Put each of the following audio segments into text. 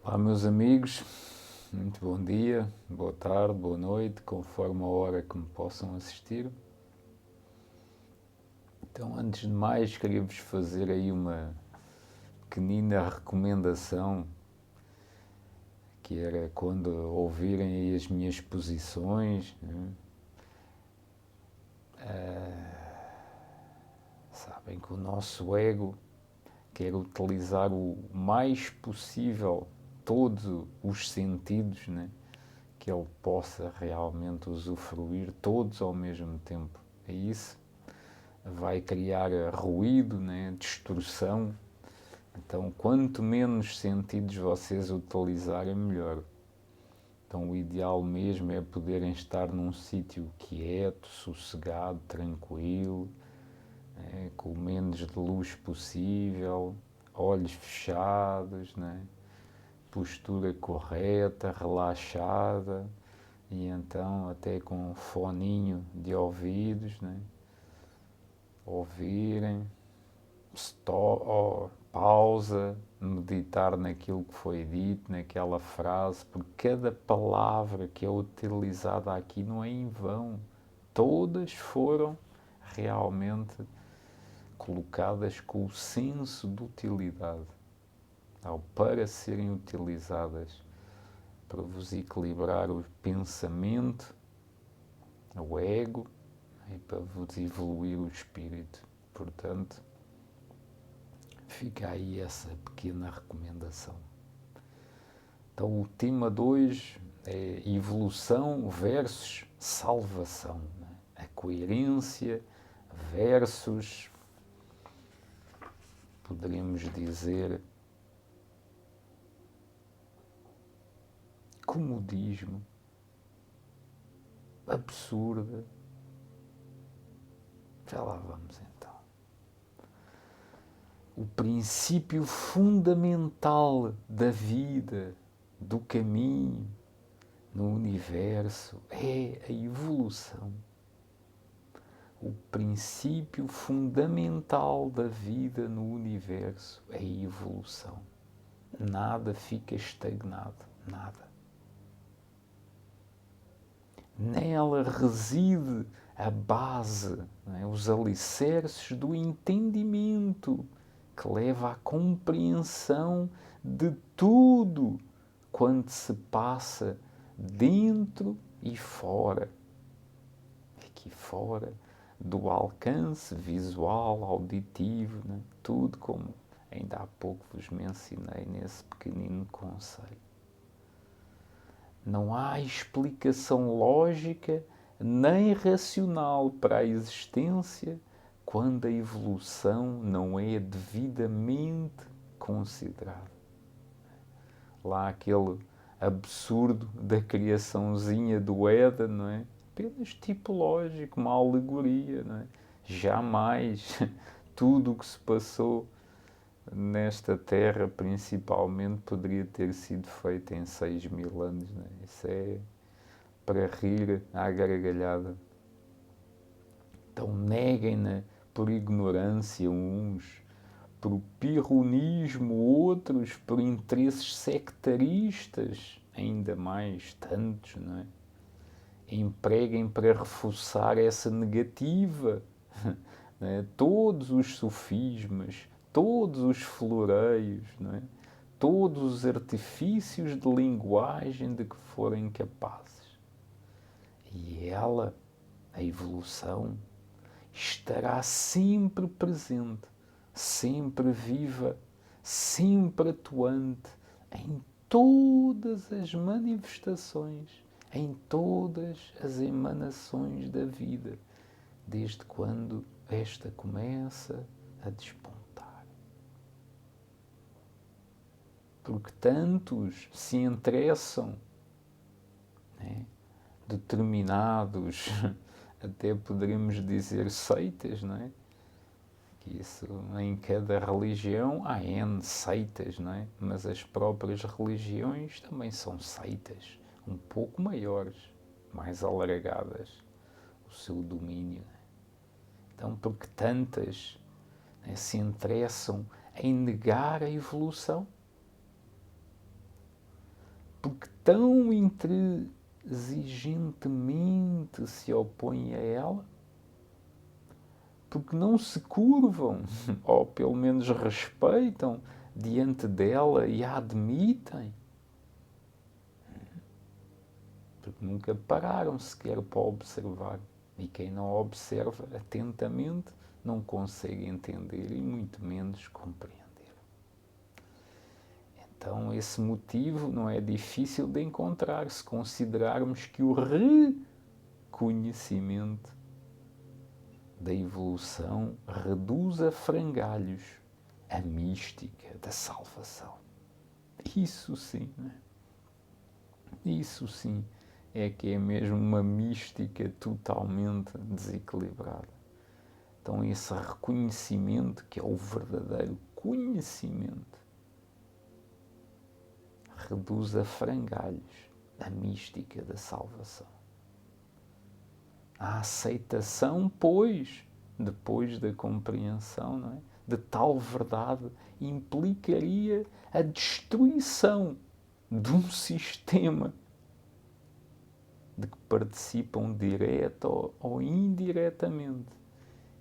Olá, meus amigos, muito bom dia, boa tarde, boa noite, conforme a hora que me possam assistir. Então, antes de mais, queria-vos fazer aí uma pequenina recomendação, que era quando ouvirem aí as minhas posições, né? Sabem que o nosso ego quer utilizar o mais possível todos os sentidos, né? Que ele possa realmente usufruir todos ao mesmo tempo. É isso vai criar ruído, né? Distorção. Então, quanto menos sentidos vocês utilizarem, melhor. Então, o ideal mesmo é poderem estar num sítio quieto, sossegado, tranquilo, né? Com o menos de luz possível, olhos fechados, né? Postura correta, relaxada, e então até com um foninho de ouvidos, né? Ouvirem, stop, pausa, meditar naquilo que foi dito, naquela frase, porque cada palavra que é utilizada aqui não é em vão. Todas foram realmente colocadas com o senso de utilidade, para serem utilizadas para vos equilibrar o pensamento, o ego e para vos evoluir o espírito. Portanto, fica aí essa pequena recomendação. Então, o tema de hoje é evolução versus salvação, né? A coerência versus, poderíamos dizer, comodismo, absurda. Já lá vamos então. O princípio fundamental da vida, do caminho no universo, é a evolução. O princípio fundamental da vida no universo é a evolução. Nada fica estagnado, nada. Nela reside a base, não é? Os alicerces do entendimento que leva à compreensão de tudo quanto se passa dentro e fora. Aqui fora do alcance visual, auditivo, né? Tudo como ainda há pouco vos mencionei nesse pequenino conceito. Não há explicação lógica nem racional para a existência quando a evolução não é devidamente considerada. Lá aquele absurdo da criaçãozinha do Éden, não é? Apenas tipológico, uma alegoria, não é? Jamais tudo o que se passou nesta terra, principalmente, poderia ter sido feito em 6.000 anos, não é? Isso é para rir à gargalhada. Então neguem-na por ignorância uns, por pirronismo outros, por interesses sectaristas, ainda mais tantos, não é? Empreguem para reforçar essa negativa, não é? Todos os sofismas, todos os floreios, não é? Todos os artifícios de linguagem de que forem capazes. E ela, a evolução, estará sempre presente, sempre viva, sempre atuante em todas as manifestações, em todas as emanações da vida, desde quando esta começa a despontar. Porque tantos se interessam, né? Determinados, até poderíamos dizer seitas, não é? Que isso, em cada religião há N seitas, não é? Mas as próprias religiões também são seitas, um pouco maiores, mais alargadas, o seu domínio. Não é? Então, porque tantas, né, se interessam em negar a evolução? porque tão intransigentemente se opõem a ela, porque não se curvam, ou pelo menos respeitam diante dela e a admitem, porque nunca pararam sequer para observar. E quem não observa atentamente não consegue entender e muito menos compreender. Então, esse motivo não é difícil de encontrar se considerarmos que o reconhecimento da evolução reduz a frangalhos a mística da salvação. Isso sim, né? Isso sim é que é mesmo uma mística totalmente desequilibrada. Então, esse reconhecimento, que é o verdadeiro conhecimento, reduz a frangalhos a mística da salvação. A aceitação, pois, depois da compreensão, não é, de tal verdade, implicaria a destruição de um sistema de que participam direta ou indiretamente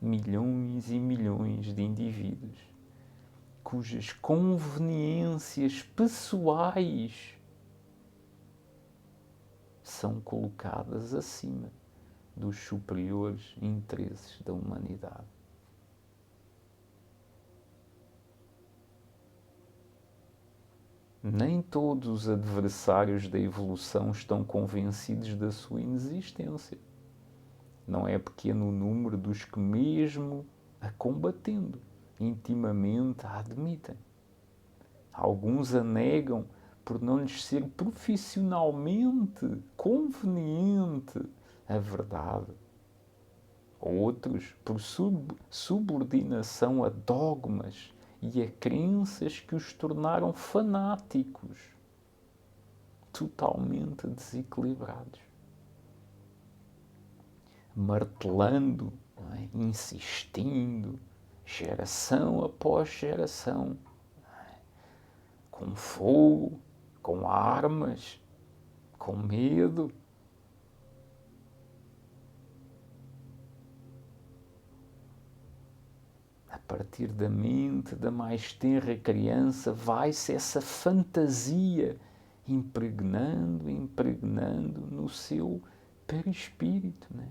milhões e milhões de indivíduos cujas conveniências pessoais são colocadas acima dos superiores interesses da humanidade. Nem todos os adversários da evolução estão convencidos da sua inexistência. Não é pequeno o número dos que, mesmo a combatendo, intimamente a admitem. Alguns a negam por não lhes ser profissionalmente conveniente a verdade. Outros por subordinação a dogmas e a crenças que os tornaram fanáticos, totalmente desequilibrados, martelando, não é? Insistindo, geração após geração, com fogo, com armas, com medo. A partir da mente da mais tenra criança vai-se essa fantasia impregnando no seu perispírito, né?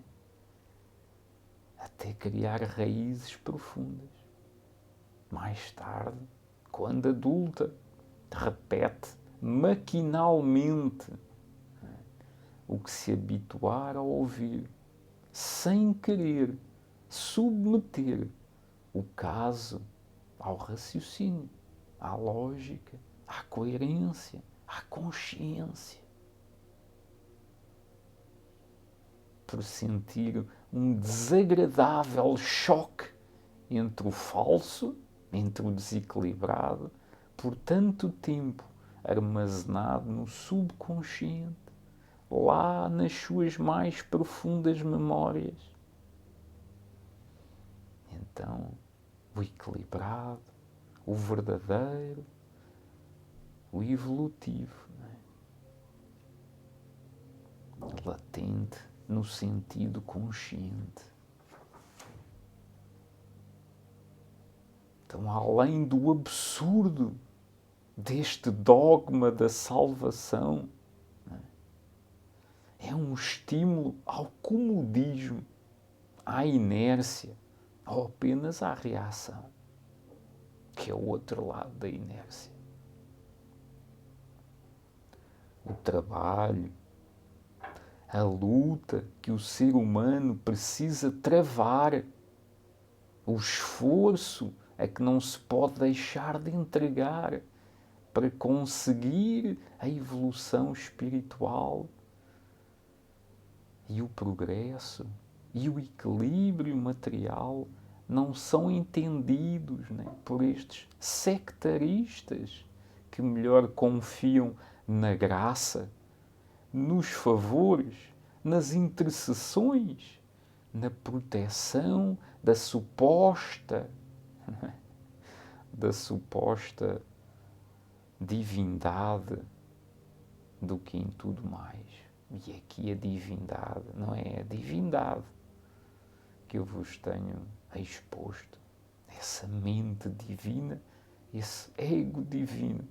Até criar raízes profundas. Mais tarde, quando adulta, repete maquinalmente, né, o que se habituar a ouvir, sem querer submeter o caso ao raciocínio, à lógica, à coerência, à consciência. Por sentir um desagradável choque entre o falso, entre o desequilibrado, por tanto tempo armazenado no subconsciente, lá nas suas mais profundas memórias. Então, o equilibrado, o verdadeiro, o evolutivo, não é? Latente no sentido consciente. Então, além do absurdo deste dogma da salvação, é um estímulo ao comodismo, à inércia, ou apenas à reação, que é o outro lado da inércia. O trabalho, a luta que o ser humano precisa travar, o esforço a que não se pode deixar de entregar para conseguir a evolução espiritual e o progresso e o equilíbrio material não são entendidos, né, por estes sectaristas que melhor confiam na graça, nos favores, nas intercessões, na proteção da suposta divindade do que em tudo mais. E aqui a divindade, não é a divindade que eu vos tenho exposto, essa mente divina, esse ego divino,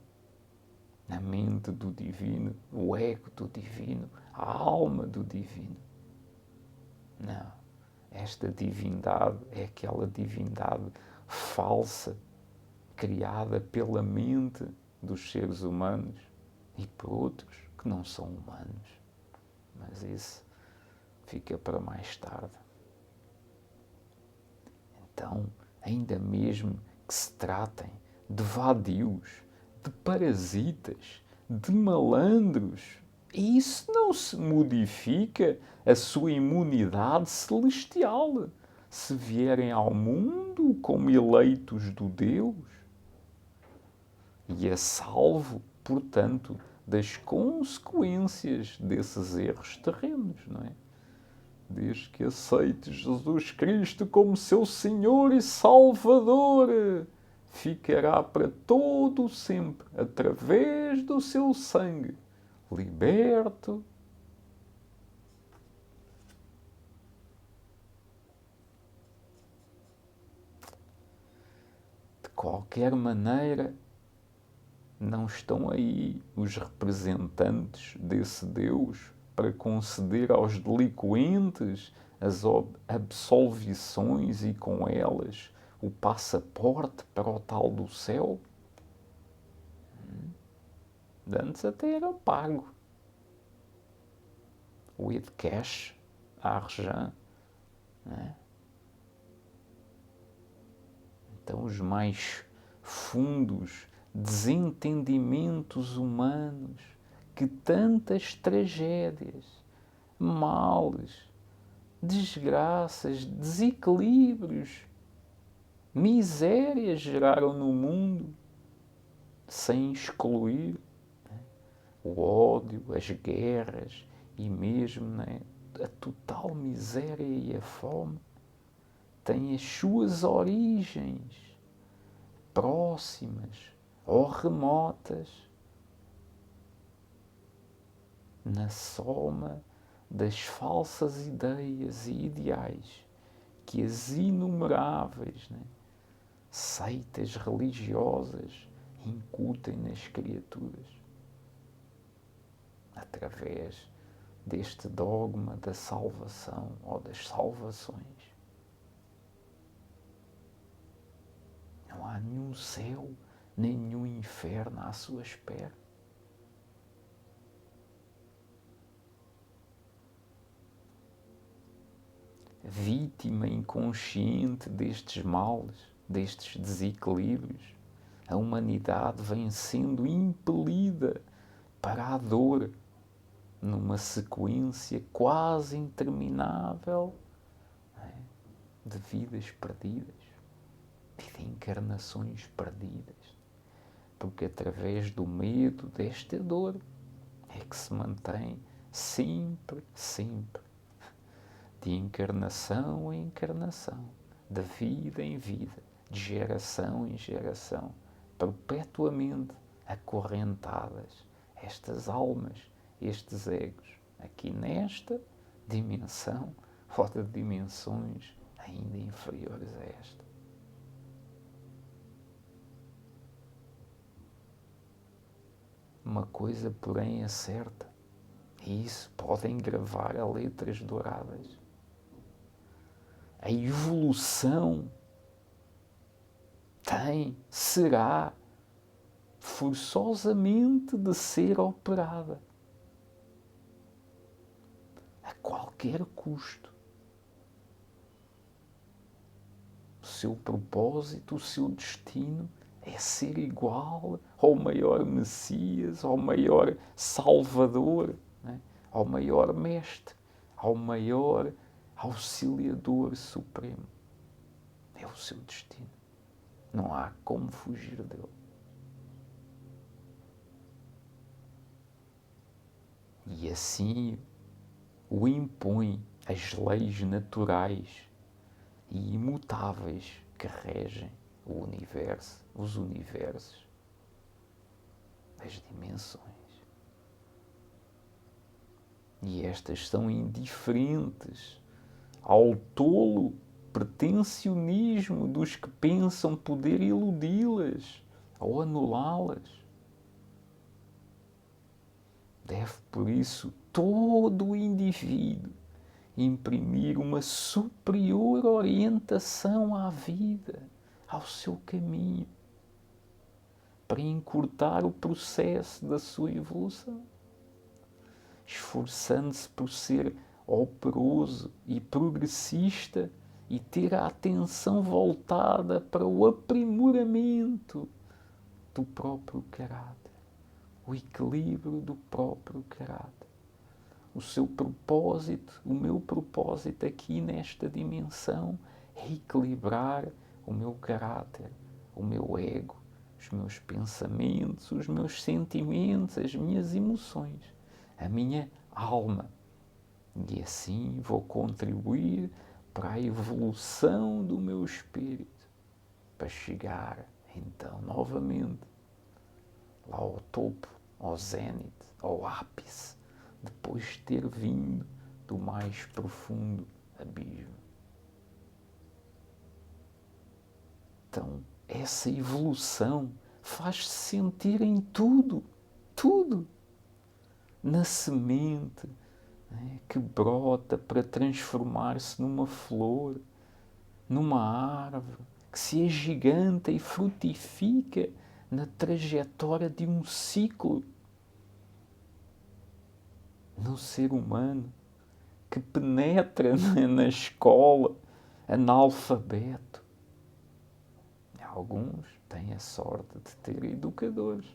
a mente do divino, o ego do divino, a alma do divino. Não, esta divindade é aquela divindade falsa, criada pela mente dos seres humanos e por outros que não são humanos. Mas isso fica para mais tarde. Então, ainda mesmo que se tratem de vadios, de parasitas, de malandros, isso não se modifica a sua imunidade celestial se vierem ao mundo como eleitos do Deus e a salvo, portanto, das consequências desses erros terrenos, não é? Desde que aceite Jesus Cristo como seu Senhor e Salvador, ficará para todo o sempre, através do seu sangue, liberto. De qualquer maneira, não estão aí os representantes desse Deus para conceder aos delinquentes as absolvições e com elas o passaporte para o tal do céu? Antes até era pago. With cash, argent. Né? Então os mais fundos desentendimentos humanos que tantas tragédias, males, desgraças, desequilíbrios, misérias geraram no mundo, sem excluir o ódio, as guerras e mesmo a total miséria e a fome, têm as suas origens próximas ou remotas na soma das falsas ideias e ideais que as inumeráveis seitas religiosas incutem nas criaturas através deste dogma da salvação ou das salvações. Não há nenhum céu, nem nenhum inferno à sua espera. Vítima inconsciente destes males, destes desequilíbrios, a humanidade vem sendo impelida para a dor numa sequência quase interminável de vidas perdidas e de encarnações perdidas, porque através do medo desta dor é que se mantém sempre, sempre, de encarnação em encarnação, de vida em vida, de geração em geração, perpetuamente acorrentadas estas almas, estes egos, aqui nesta dimensão ou de dimensões ainda inferiores a esta. Uma coisa, porém, é certa, e isso podem gravar a letras douradas. A evolução será forçosamente de ser operada a qualquer custo. O seu propósito, o seu destino é ser igual ao maior Messias, ao maior Salvador, ao maior Mestre, ao maior Auxiliador Supremo. É o seu destino. Não há como fugir dele. E assim o impõe as leis naturais e imutáveis que regem o universo, os universos, as dimensões. E estas são indiferentes ao tolo pretensionismo dos que pensam poder iludi-las ou anulá-las. Deve, por isso, todo o indivíduo imprimir uma superior orientação à vida, ao seu caminho, para encurtar o processo da sua evolução, esforçando-se por ser operoso e progressista e ter a atenção voltada para o aprimoramento do próprio caráter, o equilíbrio do próprio caráter. O seu propósito, o meu propósito aqui nesta dimensão é equilibrar o meu caráter, o meu ego, os meus pensamentos, os meus sentimentos, as minhas emoções, a minha alma. E assim vou contribuir para a evolução do meu espírito, para chegar, então, novamente, lá ao topo, ao zénite, ao ápice, depois de ter vindo do mais profundo abismo. Então, essa evolução faz-se sentir em tudo, tudo. Na semente, né, que brota para transformar-se numa flor, numa árvore, que se agiganta e frutifica na trajetória de um ciclo. No ser humano, que penetra na escola, analfabeto. Alguns têm a sorte de ter educadores,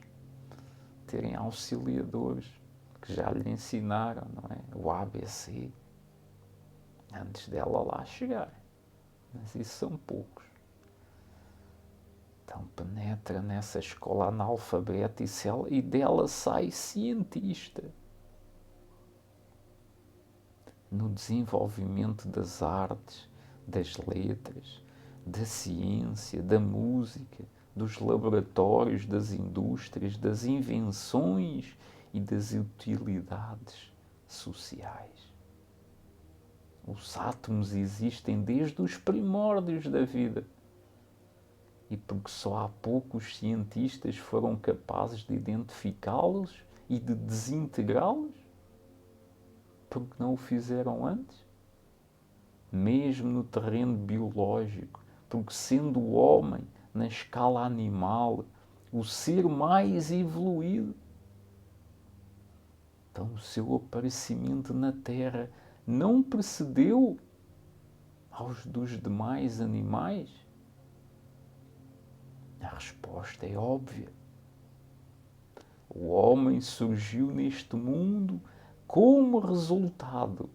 terem auxiliadores, que já lhe ensinaram, não é? O ABC, antes dela lá chegar. Mas isso são poucos. Então penetra nessa escola analfabeta e dela sai cientista. No desenvolvimento das artes, das letras, da ciência, da música, dos laboratórios, das indústrias, das invenções e das utilidades sociais. Os átomos existem desde os primórdios da vida. E porque só há poucos cientistas foram capazes de identificá-los e de desintegrá-los? Porque não o fizeram antes? Mesmo no terreno biológico, porque sendo o homem, na escala animal, o ser mais evoluído, então o seu aparecimento na Terra não precedeu aos dos demais animais? A resposta é óbvia. O homem surgiu neste mundo como resultado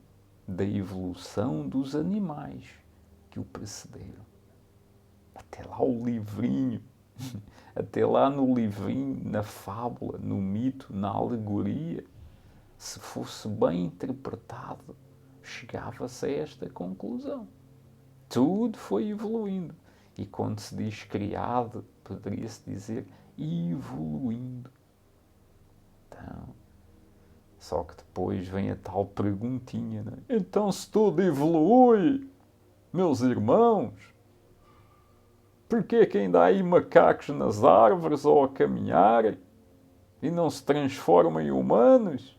da evolução dos animais que o precederam. Até lá o livrinho, até lá no livrinho, na fábula, no mito, na alegoria, se fosse bem interpretado, chegava-se a esta conclusão. Tudo foi evoluindo. E quando se diz criado, poderia-se dizer evoluindo. Então, só que depois vem a tal perguntinha, né? Então se tudo evolui, meus irmãos, porquê que ainda há aí macacos nas árvores ou a caminhar e não se transformam em humanos?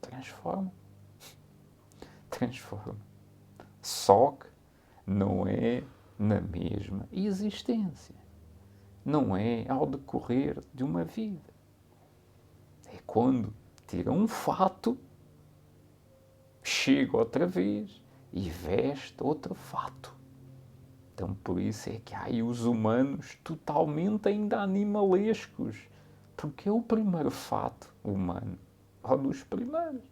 Transforma. Transforma. Só que não é na mesma existência. Não é ao decorrer de uma vida. É quando tira um fato, chega outra vez e veste outro fato. Então por isso é que há aí os humanos totalmente ainda animalescos, porque é o primeiro fato humano, ou dos primeiros.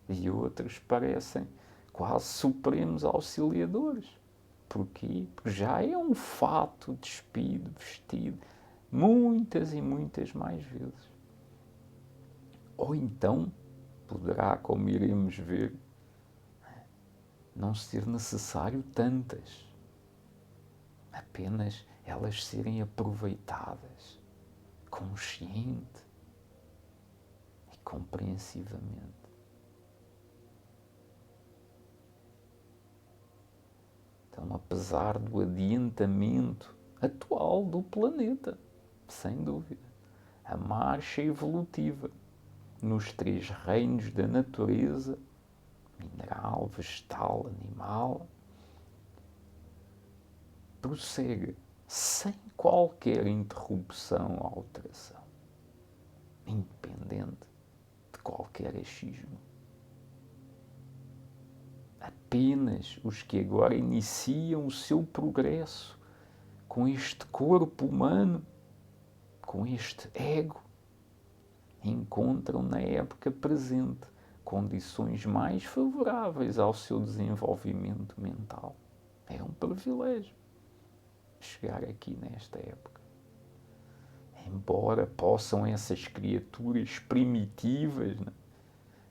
E outros parecem quase supremos auxiliadores. Porquê? Porque já é um fato despido, vestido, muitas e muitas mais vezes. Ou então, poderá, como iremos ver, não ser necessário tantas. Apenas elas serem aproveitadas, consciente e compreensivamente. Então, apesar do adiantamento atual do planeta, sem dúvida, a marcha evolutiva nos três reinos da natureza, mineral, vegetal, animal, prossegue sem qualquer interrupção ou alteração, independente de qualquer achismo. Apenas os que agora iniciam o seu progresso com este corpo humano, com este ego, encontram na época presente condições mais favoráveis ao seu desenvolvimento mental. É um privilégio chegar aqui nesta época. Embora possam essas criaturas primitivas, né,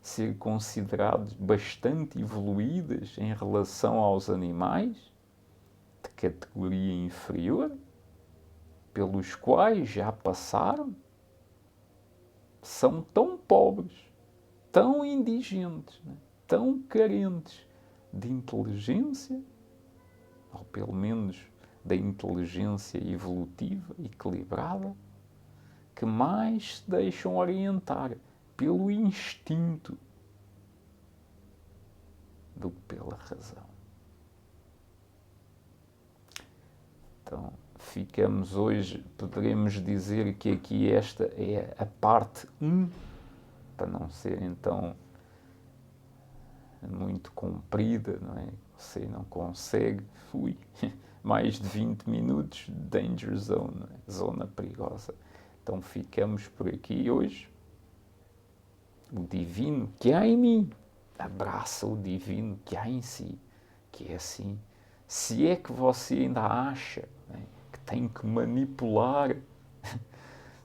ser consideradas bastante evoluídas em relação aos animais de categoria inferior, pelos quais já passaram, são tão pobres, tão indigentes, né, tão carentes de inteligência, ou pelo menos da inteligência evolutiva equilibrada, que mais se deixam orientar pelo instinto do que pela razão. Então, ficamos hoje, poderemos dizer que aqui esta é a parte 1, para não ser então muito comprida, não é? Você não consegue, mais de 20 minutos, danger zone, não é? Zona perigosa. Então ficamos por aqui hoje. O divino que há em mim abraça o divino que há em si, que é assim. Se é que você ainda acha, né, que tem que manipular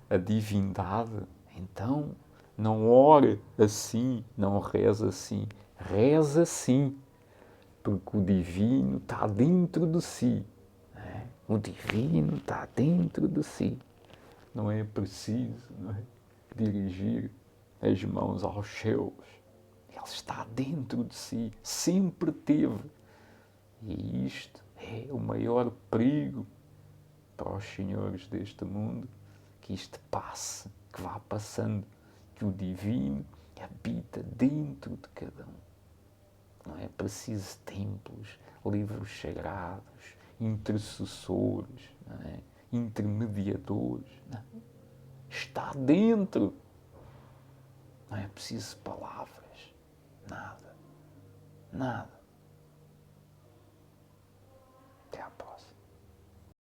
a divindade, então não ore assim, não reza assim. Reza sim, porque o divino está dentro de si. Né? O divino está dentro de si. Não é preciso, não é, dirigir as mãos aos céus. Ele está dentro de si, sempre teve. E isto é o maior perigo para os senhores deste mundo, que isto passe, que vá passando, que o divino habita dentro de cada um. Não é preciso templos, livros sagrados, intercessores, não é? Intermediadores. Não. Está dentro. Não é preciso palavras. Nada. Nada. Até à próxima.